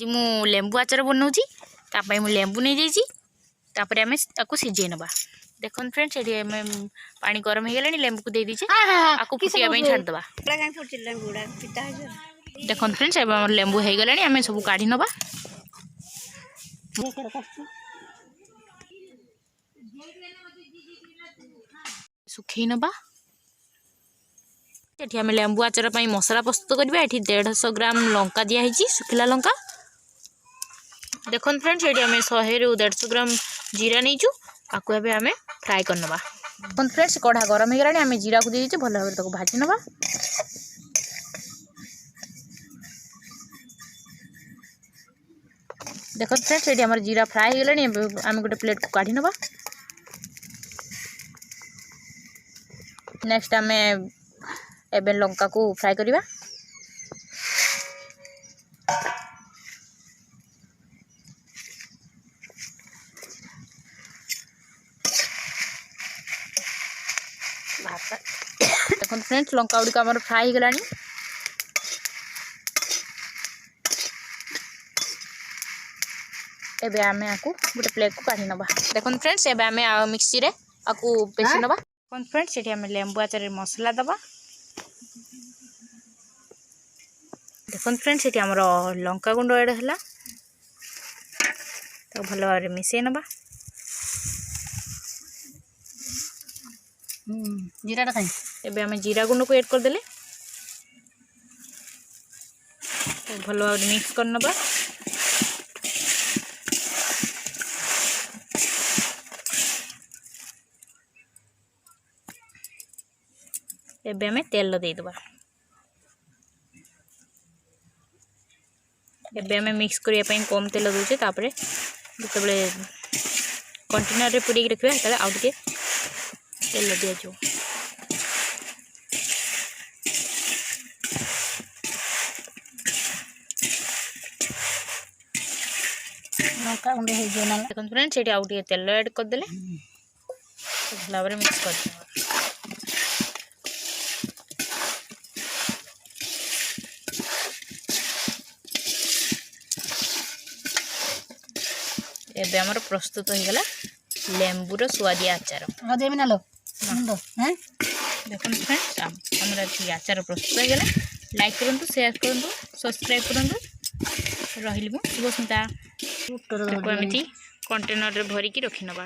मु लेंबू आचार बनाऊँगी तापाई मु लेंबू नहीं जाइए तापर आम ताको सिझे नवा देखो फ्रेंड्स ये पानी गरम हो गलानी लेंबू को दे दीजिए आपको फुटिया छाड़दे देखो फ्रेंड्स लेंबू हो गलानी आम सब काढ़ी नवा सुखी नवा ये आम लेंबू आचार मसला प्रस्तुत करवा ये 150 ग्राम लंका दिखाई सुखिला लंका देखो फ्रेंड्स ये आम 100 ରୁ 150 ग्राम जीरा नहीं आपको आम फ्राए करनवा देखो फ्रेंड्स कढ़ा गरम हो गलानी आम जीरा को दे भल भाव भाजी नवा देखो फ्रेंड्स ये आम जीरा फ्राए हो गलानी आम गोटे प्लेट को काढ़ी नवा नेक्स्ट आम एबे लंका को फ्राए करवा देखो फ्रेंड्स लंका गुड़िक आम फ्राए हो गलानी एबे आमे आकु गोटे प्लेट को काढ़ी नवा देखो फ्रेंड्स एबे आमे मिक्सी रे आकु पेशी नवा देखो फ्रेंड्स ये आम लेंबू आचार मसला दबा देखो फ्रेंड्स ये आमर लंका गुंड एड है तो भल भाव मिसई नवा जीरा खाई एबे आम जीरा गुंड को एड करदे तो भल भाव मिक्स कर नवा एबे आम तेल देदेबा एबे आम मिक्स करने कम तेल दूचे तापर जिते कंटेनर पूरी रखा आउ टे तेल दिज्व लंका गुंड हो फ्रेंड्स ये आउ टे तेल ऐड करदे भल भाव मिक्स कर एबे हमर प्रस्तुत हो गला लेंबूर स्वादिया आचार देखो फ्रेंड्स हमारा आचार प्रस्तुत हो गला लाइक करूँ शेयर करूँ सब्सक्राइब करूँ रही शुभस्मिता कंटेनर भरिकी रखी नवा।